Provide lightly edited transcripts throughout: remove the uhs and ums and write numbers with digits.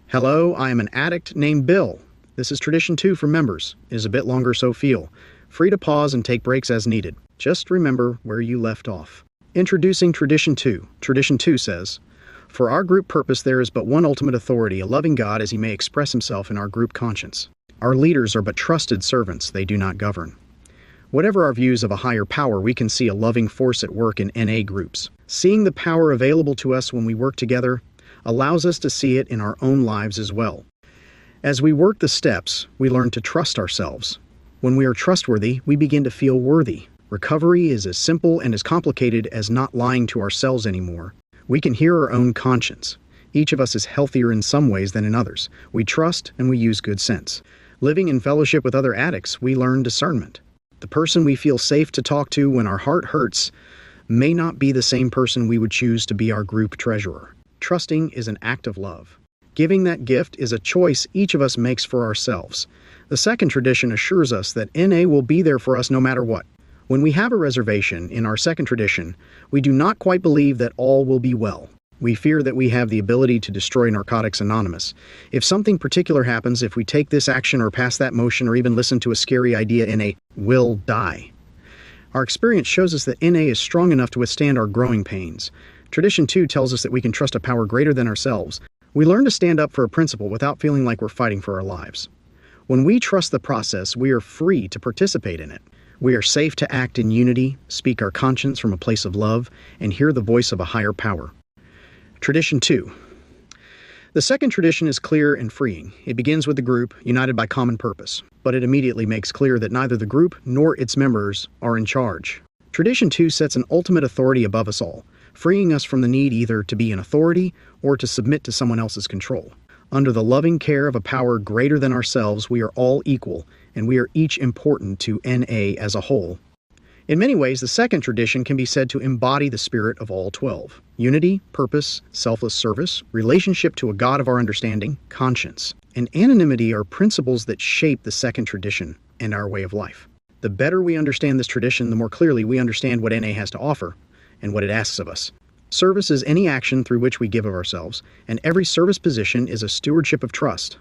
Hello, I am an addict named Bill. This is Tradition 2 for members. It is a bit longer, so feel free to pause and take breaks as needed. Just remember where you left off. Introducing Tradition 2. Tradition 2 says, "For our group purpose there is but one ultimate authority, a loving God as he may express himself in our group conscience. Our leaders are but trusted servants, they do not govern." Whatever our views of a higher power, we can see a loving force at work in NA groups. Seeing the power available to us when we work together allows us to see it in our own lives as well. As we work the steps, we learn to trust ourselves. When we are trustworthy, we begin to feel worthy. Recovery is as simple and as complicated as not lying to ourselves anymore. We can hear our own conscience. Each of us is healthier in some ways than in others. We trust and we use good sense. Living in fellowship with other addicts, we learn discernment. The person we feel safe to talk to when our heart hurts may not be the same person we would choose to be our group treasurer. Trusting is an act of love. Giving that gift is a choice each of us makes for ourselves. The second tradition assures us that NA will be there for us no matter what. When we have a reservation in our second tradition, we do not quite believe that all will be well. We fear that we have the ability to destroy Narcotics Anonymous. If something particular happens, if we take this action or pass that motion or even listen to a scary idea, NA will die. Our experience shows us that NA is strong enough to withstand our growing pains. Tradition 2 tells us that we can trust a power greater than ourselves. We learn to stand up for a principle without feeling like we're fighting for our lives. When we trust the process, we are free to participate in it. We are safe to act in unity, speak our conscience from a place of love, and hear the voice of a higher power. Tradition 2. The second tradition is clear and freeing. It begins with the group, united by common purpose, but it immediately makes clear that neither the group nor its members are in charge. Tradition 2 sets an ultimate authority above us all, freeing us from the need either to be an authority or to submit to someone else's control. Under the loving care of a power greater than ourselves, we are all equal, and we are each important to NA as a whole. In many ways, the second tradition can be said to embody the spirit of all 12. Unity, purpose, selfless service, relationship to a God of our understanding, conscience, and anonymity are principles that shape the second tradition and our way of life. The better we understand this tradition, the more clearly we understand what NA has to offer and what it asks of us. Service is any action through which we give of ourselves, and every service position is a stewardship of trust.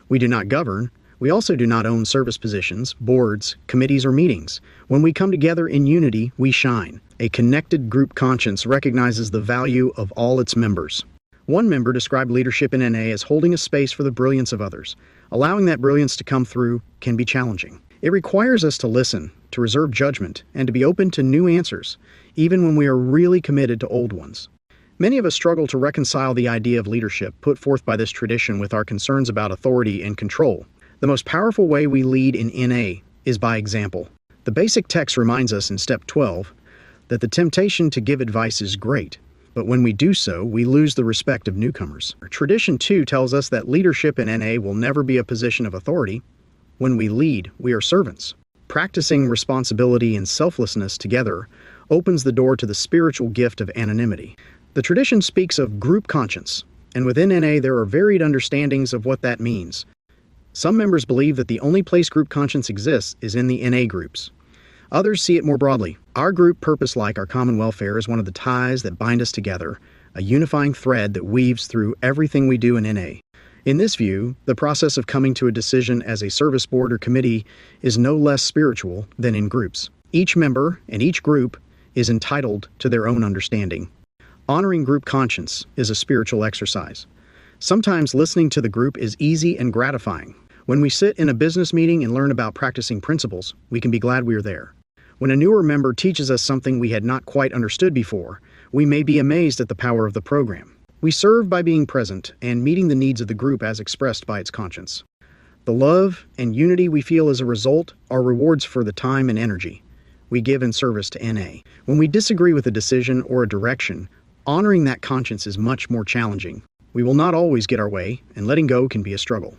We do not govern. We also do not own service positions, boards, committees, or meetings. When we come together in unity, we shine. A connected group conscience recognizes the value of all its members. One member described leadership in NA as holding a space for the brilliance of others. Allowing that brilliance to come through can be challenging. It requires us to listen, to reserve judgment, and to be open to new answers, even when we are really committed to old ones. Many of us struggle to reconcile the idea of leadership put forth by this tradition with our concerns about authority and control. The most powerful way we lead in NA is by example. The basic text reminds us in step 12 that the temptation to give advice is great, but when we do so, we lose the respect of newcomers. Tradition 2 tells us that leadership in NA will never be a position of authority. When we lead, we are servants. Practicing responsibility and selflessness together opens the door to the spiritual gift of anonymity. The tradition speaks of group conscience, and within NA there are varied understandings of what that means. Some members believe that the only place group conscience exists is in the NA groups. Others see it more broadly. Our group purpose, like our common welfare, is one of the ties that bind us together, a unifying thread that weaves through everything we do in NA. In this view, the process of coming to a decision as a service board or committee is no less spiritual than in groups. Each member and each group is entitled to their own understanding. Honoring group conscience is a spiritual exercise. Sometimes listening to the group is easy and gratifying. When we sit in a business meeting and learn about practicing principles, we can be glad we are there. When a newer member teaches us something we had not quite understood before, we may be amazed at the power of the program. We serve by being present and meeting the needs of the group as expressed by its conscience. The love and unity we feel as a result are rewards for the time and energy we give in service to NA. When we disagree with a decision or a direction, honoring that conscience is much more challenging. We will not always get our way, and letting go can be a struggle.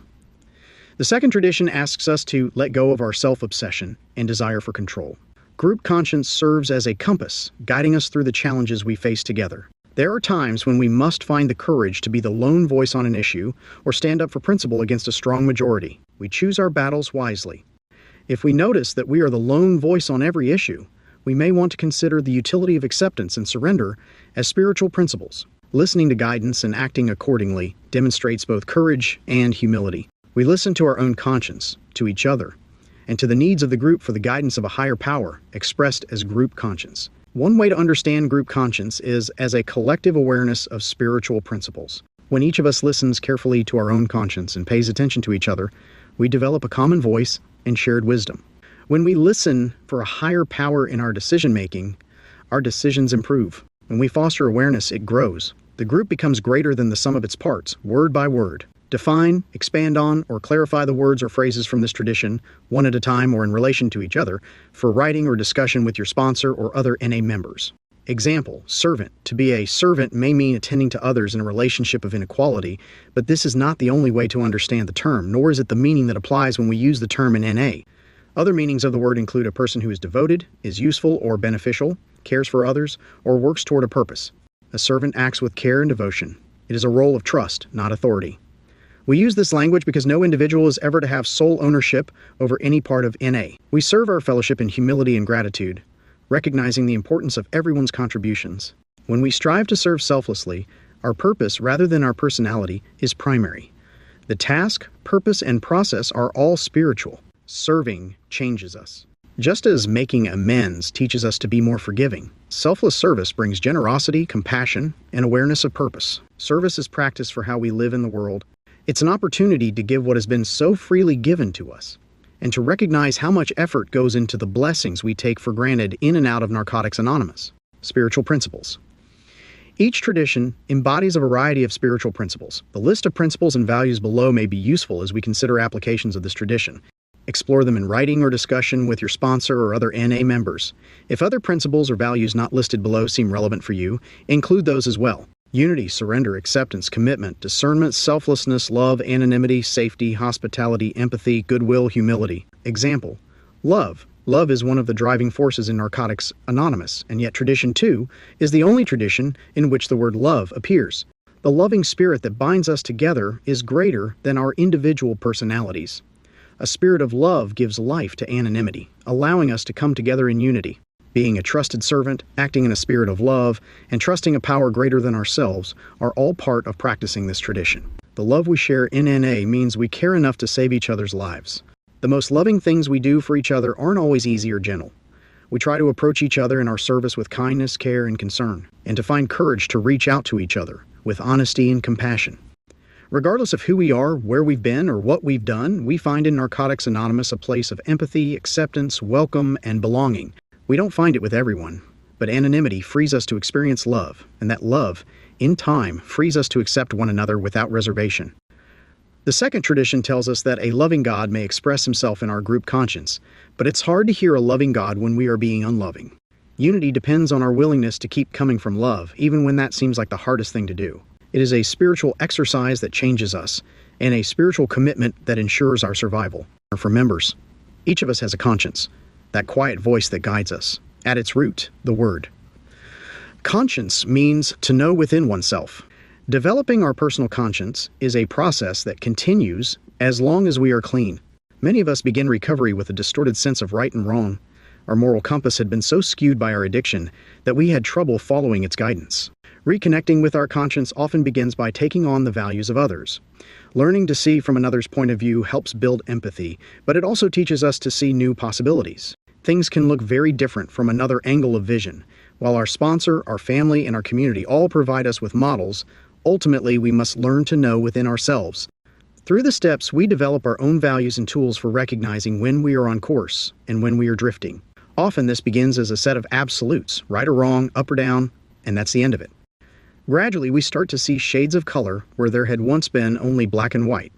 The second tradition asks us to let go of our self-obsession and desire for control. Group conscience serves as a compass, guiding us through the challenges we face together. There are times when we must find the courage to be the lone voice on an issue or stand up for principle against a strong majority. We choose our battles wisely. If we notice that we are the lone voice on every issue, we may want to consider the utility of acceptance and surrender as spiritual principles. Listening to guidance and acting accordingly demonstrates both courage and humility. We listen to our own conscience, to each other, and to the needs of the group for the guidance of a higher power, expressed as group conscience. One way to understand group conscience is as a collective awareness of spiritual principles. When each of us listens carefully to our own conscience and pays attention to each other, we develop a common voice and shared wisdom. When we listen for a higher power in our decision-making, our decisions improve. When we foster awareness, it grows. The group becomes greater than the sum of its parts, word by word. Define, expand on, or clarify the words or phrases from this tradition, one at a time or in relation to each other, for writing or discussion with your sponsor or other NA members. Example, servant. To be a servant may mean attending to others in a relationship of inequality, but this is not the only way to understand the term, nor is it the meaning that applies when we use the term in NA. Other meanings of the word include a person who is devoted, is useful or beneficial, cares for others, or works toward a purpose. A servant acts with care and devotion. It is a role of trust, not authority. We use this language because no individual is ever to have sole ownership over any part of NA. We serve our fellowship in humility and gratitude, recognizing the importance of everyone's contributions. When we strive to serve selflessly, our purpose, rather than our personality, is primary. The task, purpose, and process are all spiritual. Serving changes us. Just as making amends teaches us to be more forgiving, selfless service brings generosity, compassion, and awareness of purpose. Service is practice for how we live in the world. It's an opportunity to give what has been so freely given to us, and to recognize how much effort goes into the blessings we take for granted in and out of Narcotics Anonymous. Spiritual principles. Each tradition embodies a variety of spiritual principles. The list of principles and values below may be useful as we consider applications of this tradition. Explore them in writing or discussion with your sponsor or other NA members. If other principles or values not listed below seem relevant for you, include those as well. Unity, surrender, acceptance, commitment, discernment, selflessness, love, anonymity, safety, hospitality, empathy, goodwill, humility. Example, love. Love is one of the driving forces in Narcotics Anonymous, and yet Tradition 2 is the only tradition in which the word love appears. The loving spirit that binds us together is greater than our individual personalities. A spirit of love gives life to anonymity, allowing us to come together in unity. Being a trusted servant, acting in a spirit of love, and trusting a power greater than ourselves are all part of practicing this tradition. The love we share in NA means we care enough to save each other's lives. The most loving things we do for each other aren't always easy or gentle. We try to approach each other in our service with kindness, care, and concern, and to find courage to reach out to each other with honesty and compassion. Regardless of who we are, where we've been, or what we've done, we find in Narcotics Anonymous a place of empathy, acceptance, welcome, and belonging. We don't find it with everyone, but anonymity frees us to experience love, and that love, in time, frees us to accept one another without reservation. The second tradition tells us that a loving God may express himself in our group conscience, but it's hard to hear a loving God when we are being unloving. Unity depends on our willingness to keep coming from love, even when that seems like the hardest thing to do. It is a spiritual exercise that changes us, and a spiritual commitment that ensures our survival. For members, each of us has a conscience, that quiet voice that guides us. At its root, the word. Conscience means to know within oneself. Developing our personal conscience is a process that continues as long as we are clean. Many of us begin recovery with a distorted sense of right and wrong. Our moral compass had been so skewed by our addiction that we had trouble following its guidance. Reconnecting with our conscience often begins by taking on the values of others. Learning to see from another's point of view helps build empathy, but it also teaches us to see new possibilities. Things can look very different from another angle of vision. While our sponsor, our family, and our community all provide us with models, ultimately we must learn to know within ourselves. Through the steps, we develop our own values and tools for recognizing when we are on course and when we are drifting. Often this begins as a set of absolutes, right or wrong, up or down, and that's the end of it. Gradually, we start to see shades of color where there had once been only black and white.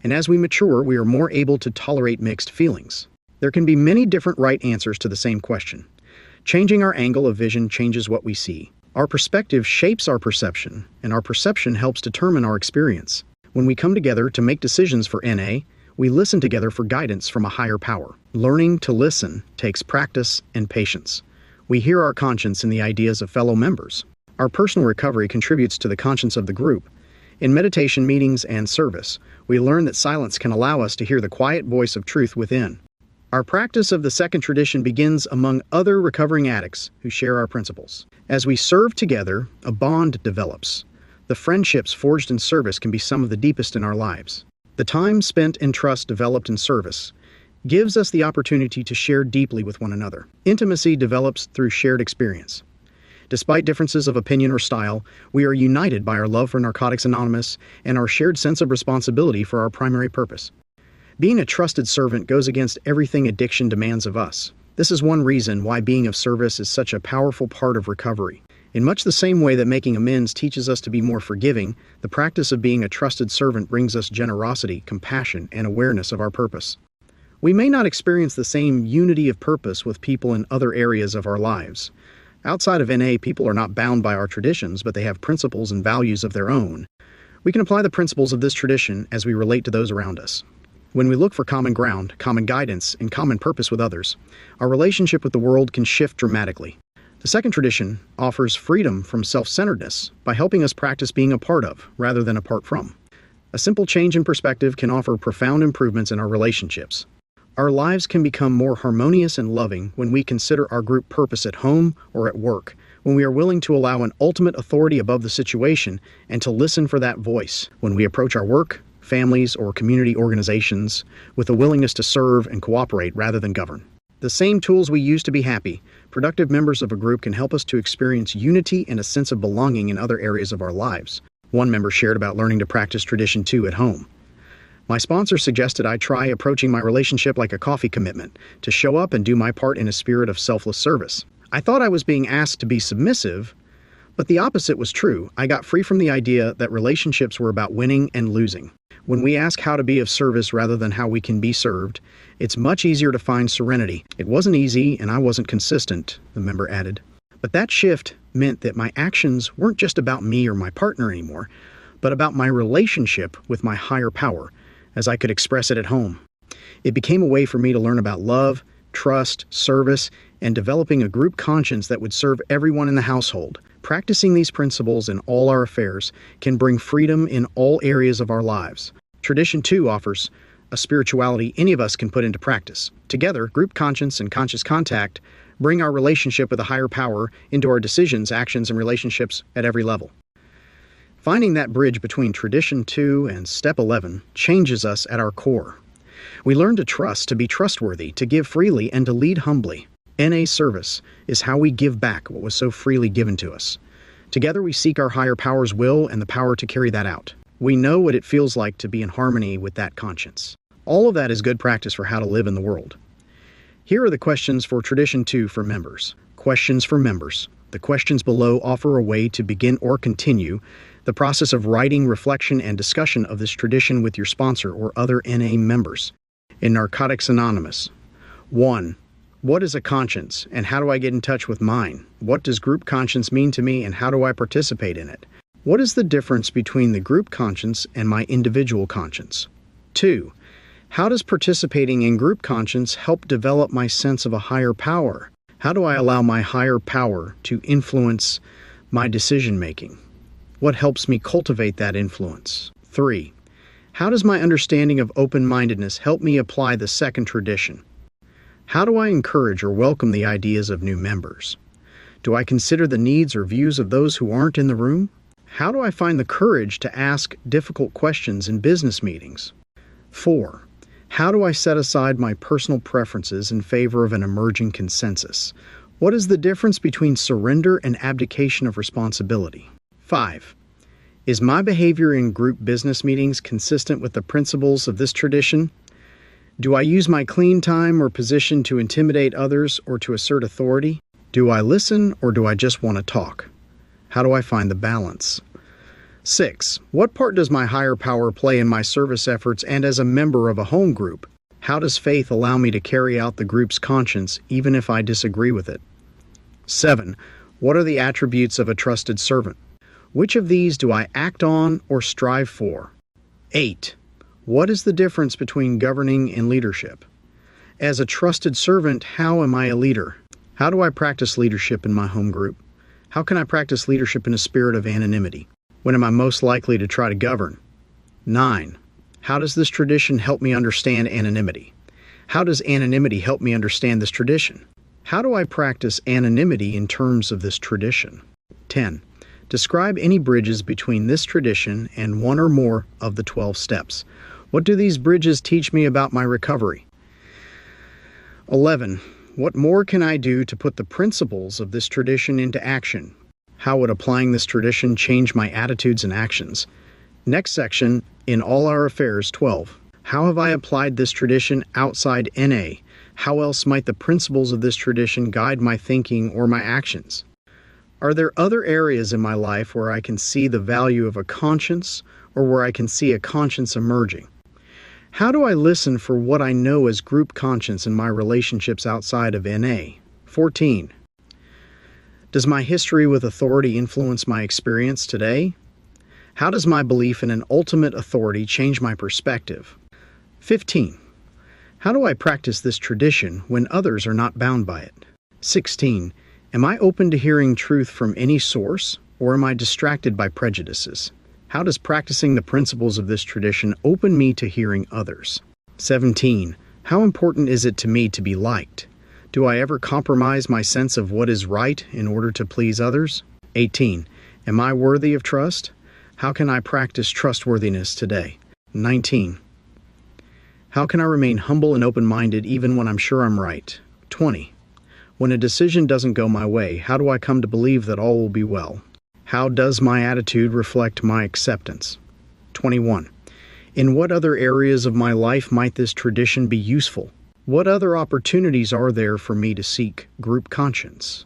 And as we mature, we are more able to tolerate mixed feelings. There can be many different right answers to the same question. Changing our angle of vision changes what we see. Our perspective shapes our perception, and our perception helps determine our experience. When we come together to make decisions for NA, we listen together for guidance from a higher power. Learning to listen takes practice and patience. We hear our conscience in the ideas of fellow members. Our personal recovery contributes to the conscience of the group. In meditation meetings and service, we learn that silence can allow us to hear the quiet voice of truth within. Our practice of the second tradition begins among other recovering addicts who share our principles. As we serve together, a bond develops. The friendships forged in service can be some of the deepest in our lives. The time spent in trust developed in service gives us the opportunity to share deeply with one another. Intimacy develops through shared experience. Despite differences of opinion or style, we are united by our love for Narcotics Anonymous and our shared sense of responsibility for our primary purpose. Being a trusted servant goes against everything addiction demands of us. This is one reason why being of service is such a powerful part of recovery. In much the same way that making amends teaches us to be more forgiving, the practice of being a trusted servant brings us generosity, compassion, and awareness of our purpose. We may not experience the same unity of purpose with people in other areas of our lives. Outside of NA, people are not bound by our traditions, but they have principles and values of their own. We can apply the principles of this tradition as we relate to those around us. When we look for common ground, common guidance, and common purpose with others, our relationship with the world can shift dramatically. The second tradition offers freedom from self-centeredness by helping us practice being a part of, rather than apart from. A simple change in perspective can offer profound improvements in our relationships. Our lives can become more harmonious and loving when we consider our group purpose at home or at work, when we are willing to allow an ultimate authority above the situation and to listen for that voice, when we approach our work, families, or community organizations with a willingness to serve and cooperate rather than govern. The same tools we use to be happy, productive members of a group can help us to experience unity and a sense of belonging in other areas of our lives. One member shared about learning to practice tradition 2 at home. My sponsor suggested I try approaching my relationship like a coffee commitment, to show up and do my part in a spirit of selfless service. I thought I was being asked to be submissive, but the opposite was true. I got free from the idea that relationships were about winning and losing. When we ask how to be of service rather than how we can be served, it's much easier to find serenity. It wasn't easy, and I wasn't consistent, the member added. But that shift meant that my actions weren't just about me or my partner anymore, but about my relationship with my higher power, as I could express it at home. It became a way for me to learn about love, trust, service, and developing a group conscience that would serve everyone in the household. Practicing these principles in all our affairs can bring freedom in all areas of our lives. Tradition 2 offers a spirituality any of us can put into practice. Together, group conscience and conscious contact bring our relationship with a higher power into our decisions, actions, and relationships at every level. Finding that bridge between Tradition 2 and Step 11 changes us at our core. We learn to trust, to be trustworthy, to give freely, and to lead humbly. NA service is how we give back what was so freely given to us. Together we seek our higher power's will and the power to carry that out. We know what it feels like to be in harmony with that conscience. All of that is good practice for how to live in the world. Here are the questions for Tradition 2 for members. Questions for members. The questions below offer a way to begin or continue the process of writing, reflection, and discussion of this tradition with your sponsor or other NA members. In Narcotics Anonymous. 1. What is a conscience, and how do I get in touch with mine? What does group conscience mean to me, and how do I participate in it? What is the difference between the group conscience and my individual conscience? 2. How does participating in group conscience help develop my sense of a higher power? How do I allow my higher power to influence my decision-making? What helps me cultivate that influence? 3. How does my understanding of open-mindedness help me apply the second tradition? How do I encourage or welcome the ideas of new members? Do I consider the needs or views of those who aren't in the room? How do I find the courage to ask difficult questions in business meetings? 4. How do I set aside my personal preferences in favor of an emerging consensus? What is the difference between surrender and abdication of responsibility? 5. Is my behavior in group business meetings consistent with the principles of this tradition? Do I use my clean time or position to intimidate others or to assert authority? Do I listen or do I just want to talk? How do I find the balance? 6. What part does my higher power play in my service efforts and as a member of a home group? How does faith allow me to carry out the group's conscience even if I disagree with it? 7. What are the attributes of a trusted servant? Which of these do I act on or strive for? 8. What is the difference between governing and leadership? As a trusted servant, how am I a leader? How do I practice leadership in my home group? How can I practice leadership in a spirit of anonymity? When am I most likely to try to govern? 9. How does this tradition help me understand anonymity? How does anonymity help me understand this tradition? How do I practice anonymity in terms of this tradition? 10. Describe any bridges between this tradition and one or more of the 12 steps. What do these bridges teach me about my recovery? 11. What more can I do to put the principles of this tradition into action? How would applying this tradition change my attitudes and actions? Next section, in All Our Affairs 12. How have I applied this tradition outside NA? How else might the principles of this tradition guide my thinking or my actions? Are there other areas in my life where I can see the value of a conscience or where I can see a conscience emerging? How do I listen for what I know as group conscience in my relationships outside of NA? 14. Does my history with authority influence my experience today? How does my belief in an ultimate authority change my perspective? 15. How do I practice this tradition when others are not bound by it? 16. Am I open to hearing truth from any source, or am I distracted by prejudices? How does practicing the principles of this tradition open me to hearing others? 17. How important is it to me to be liked? Do I ever compromise my sense of what is right in order to please others? 18. Am I worthy of trust? How can I practice trustworthiness today? 19. How can I remain humble and open-minded even when I'm sure I'm right? 20. When a decision doesn't go my way, how do I come to believe that all will be well? How does my attitude reflect my acceptance? 21. In what other areas of my life might this tradition be useful? What other opportunities are there for me to seek group conscience?